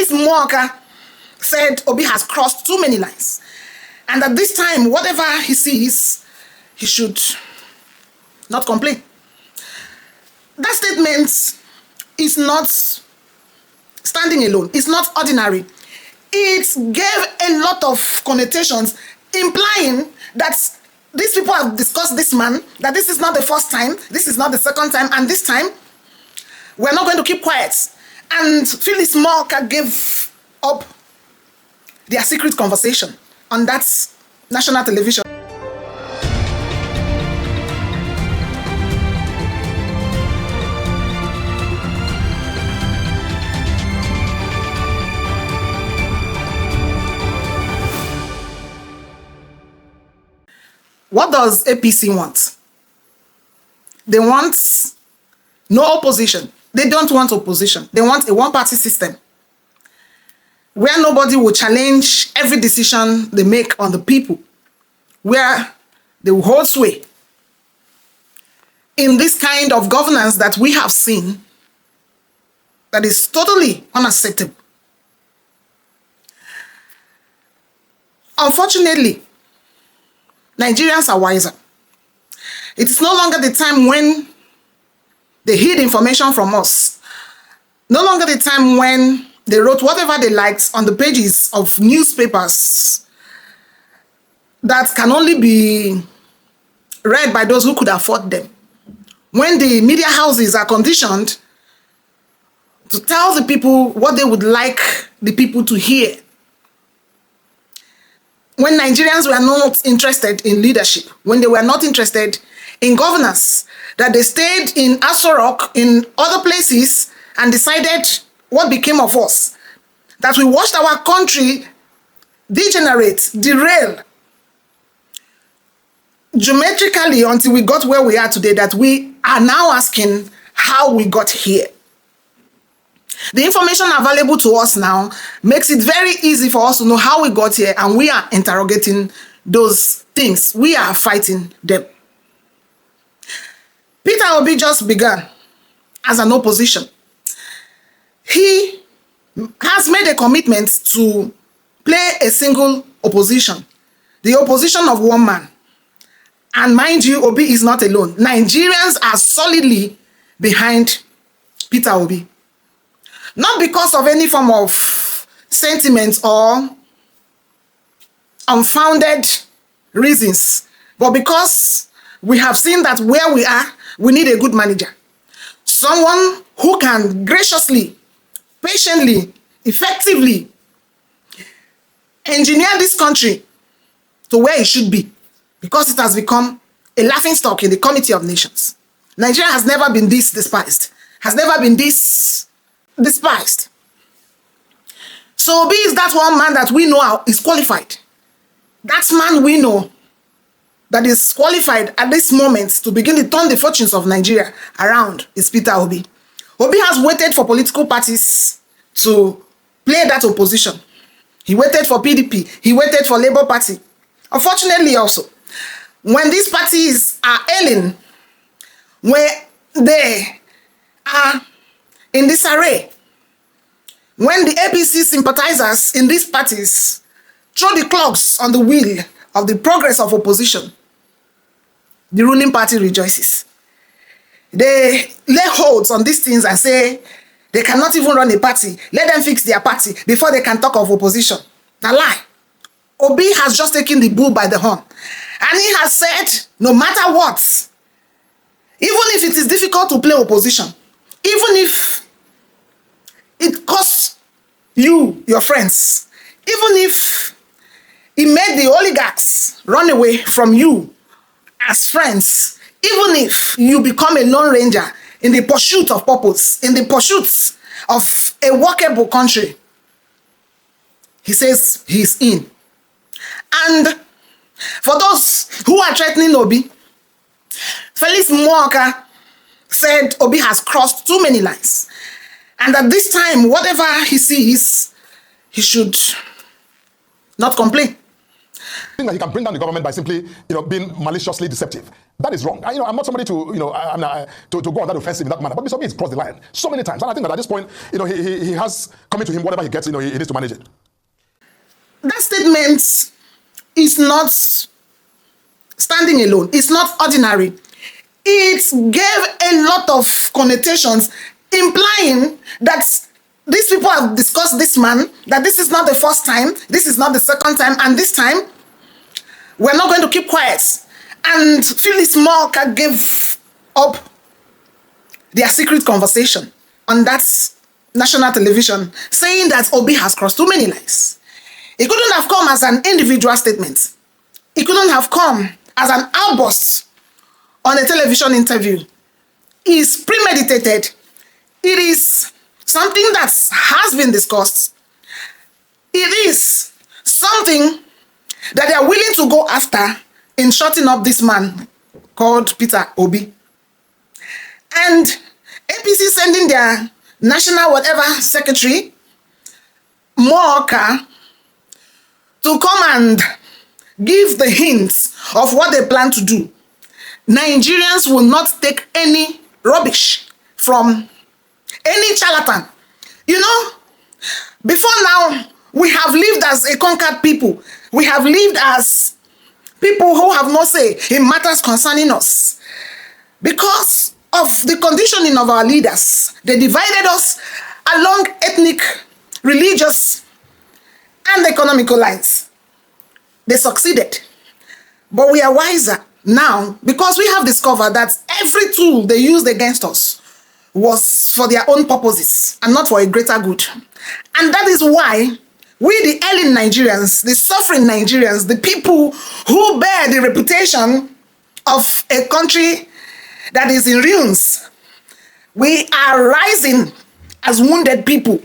Felix Mwaka said Obi has crossed too many lines. And at this time, whatever he sees, he should not complain. That statement is not standing alone. It's not ordinary. It gave a lot of connotations, implying that these people have discussed this man, that this is not the first time, this is not the second time, and this time, we're not going to keep quiet. And Phyllis Morka gave up their secret conversation on that national television. What does APC want? They want no opposition. They don't want opposition. They want a one-party system where nobody will challenge every decision they make on the people, where they will hold sway. In this kind of governance that we have seen, that is totally unacceptable. Unfortunately, Nigerians are wiser. It is no longer the time when they hid information from us. No longer the time when they wrote whatever they liked on the pages of newspapers that can only be read by those who could afford them. When the media houses are conditioned to tell the people what they would like the people to hear. When Nigerians were not interested in leadership, when they were not interested in governance, that they stayed in Aso Rock, in other places, and decided what became of us. That we watched our country degenerate, derail, geometrically until we got where we are today, that we are now asking how we got here. The information available to us now makes it very easy for us to know how we got here, and we are interrogating those things. We are fighting them. Peter Obi just began as an opposition. He has made a commitment to play a single opposition, the opposition of one man. And mind you, Obi is not alone. Nigerians are solidly behind Peter Obi. Not because of any form of sentiment or unfounded reasons, but because we have seen that where we are, we need a good manager. Someone who can graciously, patiently, effectively engineer this country to where it should be, because it has become a laughingstock in the Committee of Nations. Nigeria has never been this despised, has never been this despised. So Obi is that one man that we know is qualified. That man we know that is qualified at this moment to begin to turn the fortunes of Nigeria around is Peter Obi. Obi has waited for political parties to play that opposition. He waited for PDP. He waited for Labour Party. Unfortunately also, when these parties are ailing, where they are in disarray, when the APC sympathizers in these parties throw the clogs on the wheel of the progress of opposition, the ruling party rejoices. They lay holds on these things and say they cannot even run a party. Let them fix their party before they can talk of opposition. Now lie. Obi has just taken the bull by the horn. And he has said, no matter what, even if it is difficult to play opposition, even if it costs you, your friends, even if it made the oligarchs run away from you as friends, even if you become a lone ranger in the pursuit of purpose, in the pursuit of a workable country, he says he's in. And for those who are threatening Obi, Felix Mwaka said Obi has crossed too many lines. And at this time, whatever he sees, he should not complain. That you can bring down the government by simply, being maliciously deceptive. That is wrong. I'm not somebody to, to go on that offensive in that manner. But Mr. Obi has crossed the line so many times. And I think that at this point, he has coming to him whatever he gets, he needs to manage it. That statement is not standing alone. It's not ordinary. It gave a lot of connotations, implying that these people have discussed this man, that this is not the first time, this is not the second time, and this time, we're not going to keep quiet. And Phyllis Morka gave up their secret conversation on that national television, saying that Obi has crossed too many lines. It couldn't have come as an individual statement. It couldn't have come as an outburst on a television interview. It's premeditated. It is something that has been discussed. It is something that they are willing to go after in shutting up this man called Peter Obi. And APC sending their national whatever secretary, Morka, to come and give the hints of what they plan to do. Nigerians will not take any rubbish from any charlatan. Before now, we have lived as a conquered people. We have lived as people who have no say in matters concerning us. Because of the conditioning of our leaders, they divided us along ethnic, religious, and economical lines. They succeeded. But we are wiser now because we have discovered that every tool they used against us was for their own purposes and not for a greater good. And that is why we, the ailing Nigerians, the suffering Nigerians, the people who bear the reputation of a country that is in ruins, we are rising as wounded people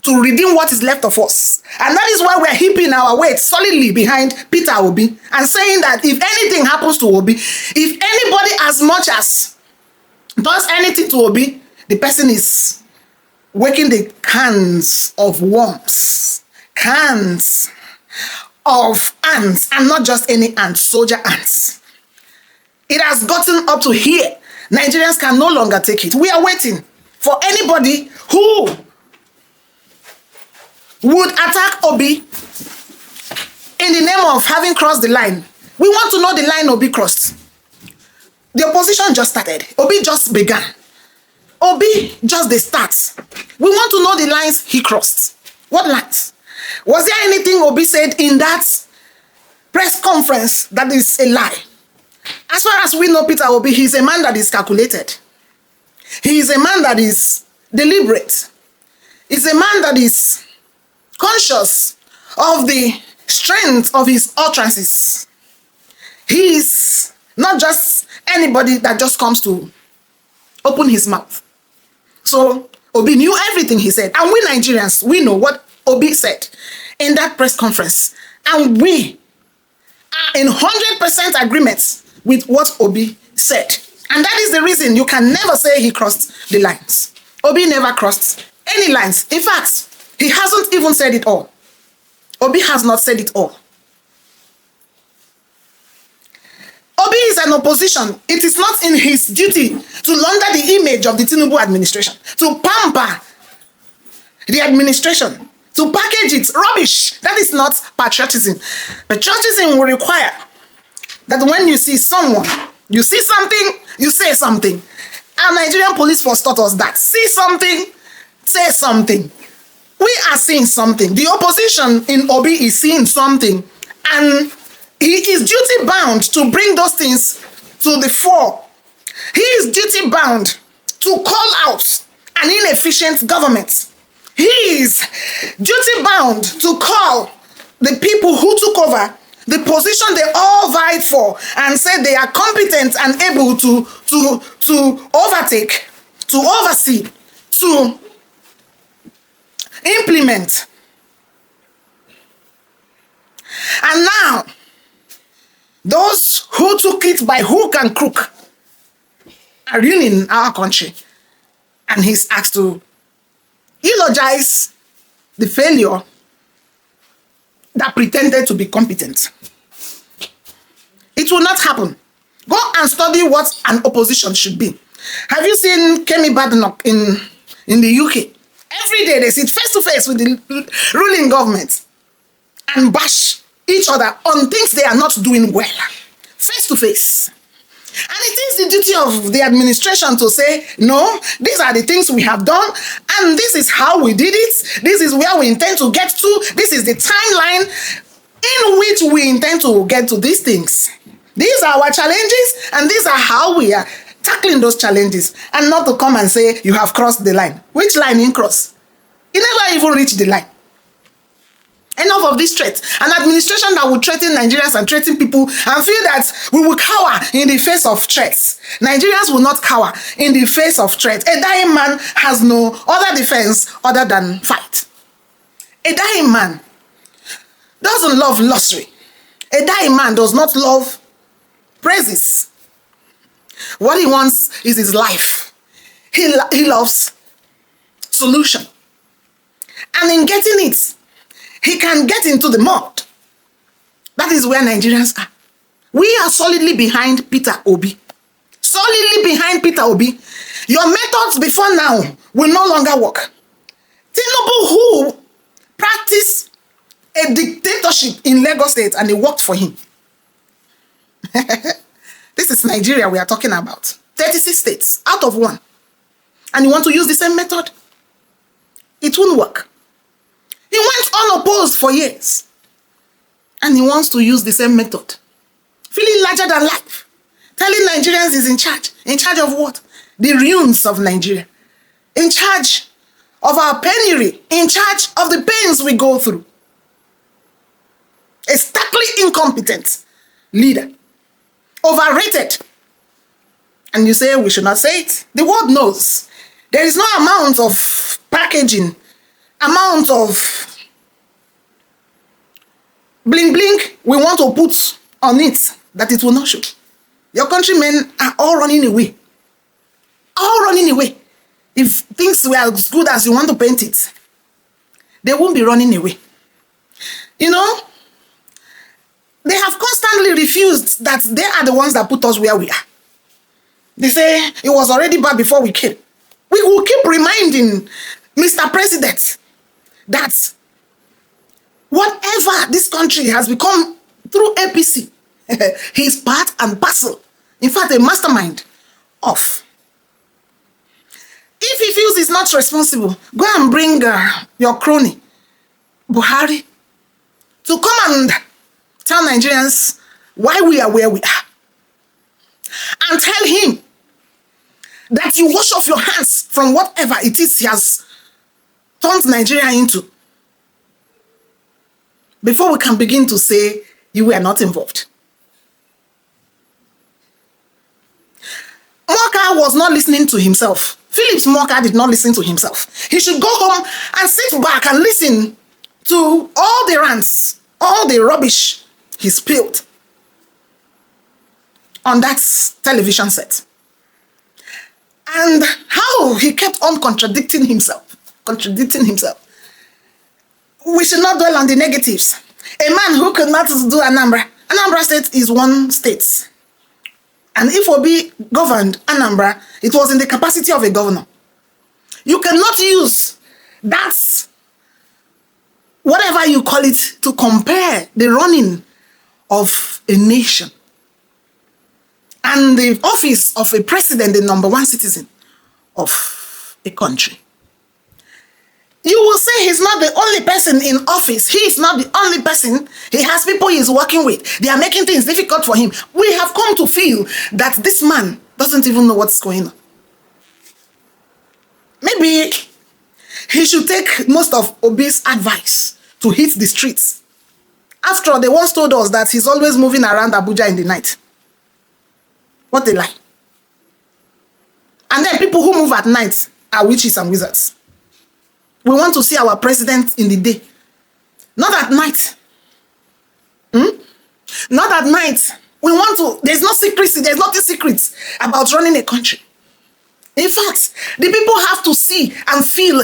to redeem what is left of us. And that is why we're heaping our weight solidly behind Peter Obi and saying that if anything happens to Obi, if anybody as much as does anything to Obi, the person is waking the cans of worms, cans of ants, and not just any ants, soldier ants. It has gotten up to here. Nigerians can no longer take it. We are waiting for anybody who would attack Obi in the name of having crossed the line. We want to know the line Obi crossed. The opposition just started. Obi just began. Obi just the start. We want to know the lines he crossed. What lines? Was there anything Obi said in that press conference that is a lie? As far as we know Peter Obi, he is a man that is calculated. He is a man that is deliberate. He's a man that is conscious of the strength of his utterances. He is not just anybody that just comes to open his mouth. So Obi knew everything he said. And we Nigerians, we know what Obi said in that press conference. And we are in 100% agreement with what Obi said. And that is the reason you can never say he crossed the lines. Obi never crossed any lines. In fact, he hasn't even said it all. Obi has not said it all. Obi is an opposition. It is not in his duty to launder the image of the Tinubu administration, to pamper the administration, to package it rubbish. That is not patriotism. Patriotism will require that when you see someone, you see something, you say something. Our Nigerian police force taught us that. See something, say something. We are seeing something. The opposition in Obi is seeing something. And he is duty bound to bring those things to the fore. He is duty bound to call out an inefficient government. He is duty bound to call the people who took over the position they all vied for and said they are competent and able to overtake, to oversee, to implement. And now, those who took it by hook and crook are ruining our country. And he's asked to eulogize the failure that pretended to be competent. It will not happen. Go and study what an opposition should be. Have you seen Kemi Badenoch in the UK? Every day they sit face to face with the ruling government and bash each other on things they are not doing well. Face to face. And it is the duty of the administration to say, no, these are the things we have done, and this is how we did it. This is where we intend to get to. This is the timeline in which we intend to get to these things. These are our challenges, and these are how we are tackling those challenges, and not to come and say, you have crossed the line. Which line in cross? You never even reach the line. Enough of this threat. An administration that will threaten Nigerians and threaten people and feel that we will cower in the face of threats. Nigerians will not cower in the face of threat. A dying man has no other defense other than fight. A dying man doesn't love luxury. A dying man does not love praises. What he wants is his life. He loves solution. And in getting it, he can get into the mud. That is where Nigerians are. We are solidly behind Peter Obi. Solidly behind Peter Obi. Your methods before now will no longer work. Tinubu, who practiced a dictatorship in Lagos State, and it worked for him. This is Nigeria we are talking about. 36 states out of 1. And you want to use the same method? It won't work. He went unopposed for years. And he wants to use the same method. Feeling larger than life. Telling Nigerians he's in charge. In charge of what? The ruins of Nigeria. In charge of our penury. In charge of the pains we go through. A starkly incompetent leader. Overrated. And you say we should not say it. The world knows. There is no amount of packaging, amount of bling bling we want to put on it that it will not show. Your countrymen are all running away. All running away. If things were as good as you want to paint it, they won't be running away. You know, they have constantly refused that they are the ones that put us where we are. They say it was already bad before we came. We will keep reminding Mr. President that whatever this country has become through APC, he is part and parcel, in fact, a mastermind of. If he feels he's not responsible, go and bring your crony, Buhari, to come and tell Nigerians why we are where we are. And tell him that you wash off your hands from whatever it is he has turned Nigeria into. Before we can begin to say you were not involved. Moka was not listening to himself. Phillips Moka did not listen to himself. He should go home and sit back and listen to all the rants, all the rubbish he spilled on that television set. And how he kept on contradicting himself. We should not dwell on the negatives. A man who could not do Anambra. Anambra State is one state. And if Obi governed Anambra, it was in the capacity of a governor. You cannot use that, whatever you call it, to compare the running of a nation and the office of a president, the number one citizen of a country. You will say he's not the only person in office. He is not the only person. He has people he's working with. They are making things difficult for him. We have come to feel that this man doesn't even know what's going on. Maybe he should take most of Obi's advice to hit the streets. After all, they once told us that he's always moving around Abuja in the night. What a lie. And then people who move at night are witches and wizards. We want to see our president in the day. Not at night. Not at night. We want to, there's no secrecy, there's nothing secret about running a country. In fact, the people have to see and feel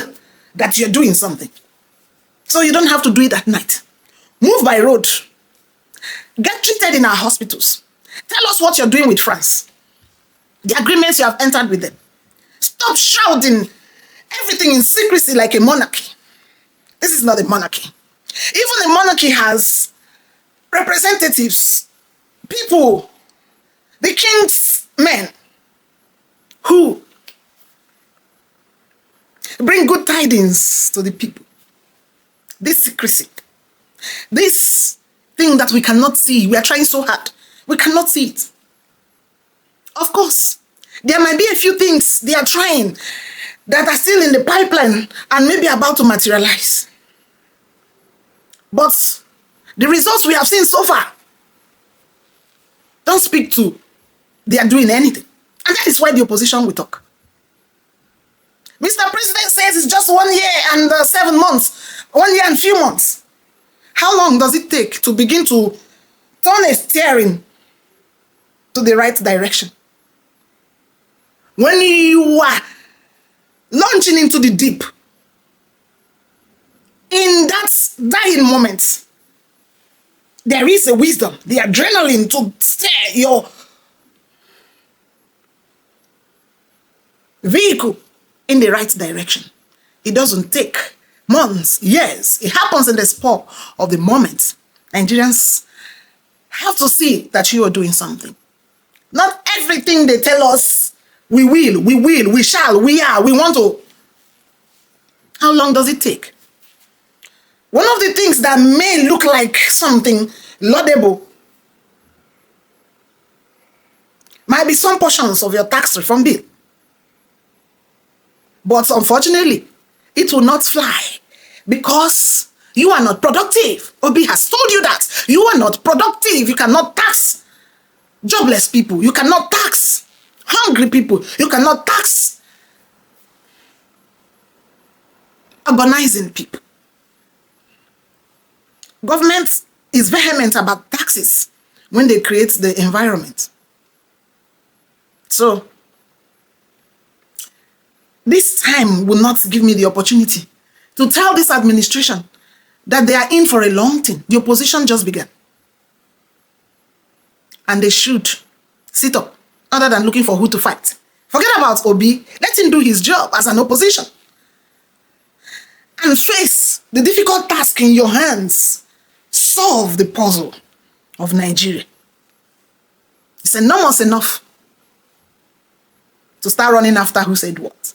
that you're doing something. So you don't have to do it at night. Move by road. Get treated in our hospitals. Tell us what you're doing with France. The agreements you have entered with them. Stop shrouding everything in secrecy like a monarchy. This is not a monarchy. Even a monarchy has representatives, people, the king's men, who bring good tidings to the people. This secrecy, this thing that we cannot see, we are trying so hard, we cannot see it. Of course, there might be a few things they are trying that are still in the pipeline and maybe about to materialize. But the results we have seen so far don't speak to they are doing anything. And that is why the opposition will talk. Mr. President says it's just 1 year and 7 months, 1 year and few months. How long does it take to begin to turn a steering to the right direction? When you are launching into the deep, in that dying moment, there is a wisdom, the adrenaline to steer your vehicle in the right direction. It doesn't take months, years. It happens in the spur of the moment. Nigerians have to see that you are doing something. Not everything they tell us, we will, we shall, we are, we want to. How long does it take? One of the things that may look like something laudable might be some portions of your tax reform bill. But unfortunately, it will not fly because you are not productive. Obi has told you that. You are not productive. You cannot tax jobless people. You cannot tax hungry people. You cannot tax urbanizing people. Government is vehement about taxes when they create the environment. So, this time will not give me the opportunity to tell this administration that they are in for a long thing. The opposition just began. And they should sit up other than looking for who to fight. Forget about Obi. Let him do his job as an opposition. And face the difficult task in your hands. Solve the puzzle of Nigeria. It's enormous enough to start running after who said what.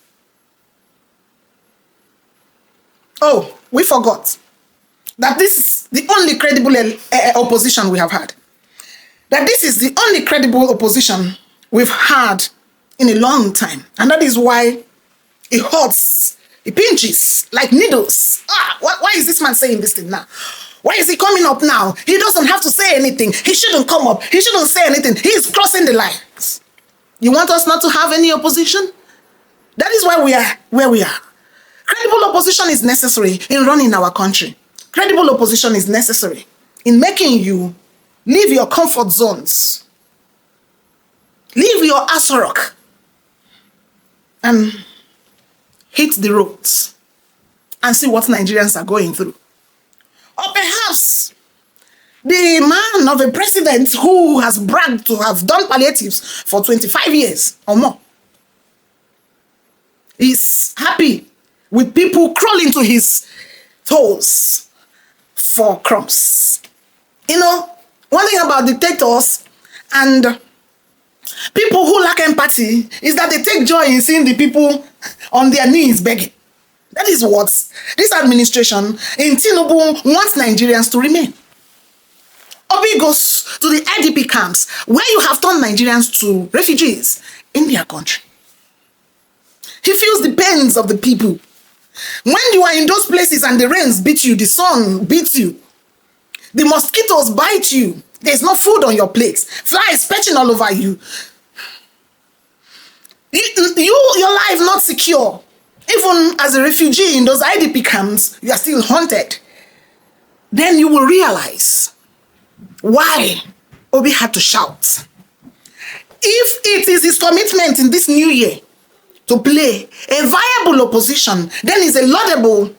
Oh, we forgot that this is the only credible opposition we have had. That this is the only credible opposition we've had in a long time. And that is why it hurts, it pinches like needles. Why is this man saying this thing now? Why is he coming up now? He doesn't have to say anything. He shouldn't come up. He shouldn't say anything. He is crossing the lines. You want us not to have any opposition? That is why we are where we are. Credible opposition is necessary in running our country. Credible opposition is necessary in making you leave your comfort zones. Leave your Asorok and hit the roads and see what Nigerians are going through. Or perhaps the man of a president who has bragged to have done palliatives for 25 years or more is happy with people crawling to his toes for crumbs. You know, one thing about dictators and people who lack empathy is that they take joy in seeing the people on their knees begging. That is what this administration in Tinubu wants Nigerians to remain. Obi goes to the IDP camps where you have turned Nigerians to refugees in their country. He feels the pains of the people. When you are in those places and the rains beat you, the sun beats you, the mosquitoes bite you, there's no food on your plates, flies perching all over you, your life not secure. Even as a refugee in those IDP camps, you are still haunted. Then you will realize why Obi had to shout. If it is his commitment in this new year to play a viable opposition, then it's a laudable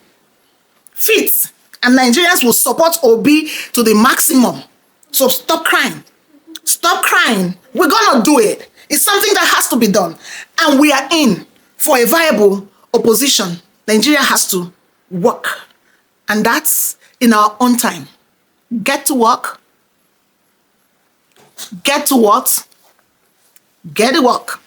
feat, and Nigerians will support Obi to the maximum. So stop crying. Stop crying. We're going to do it. It's something that has to be done. And we are in for a viable opposition. Nigeria has to work. And that's in our own time. Get to work. Get to what? Get to work.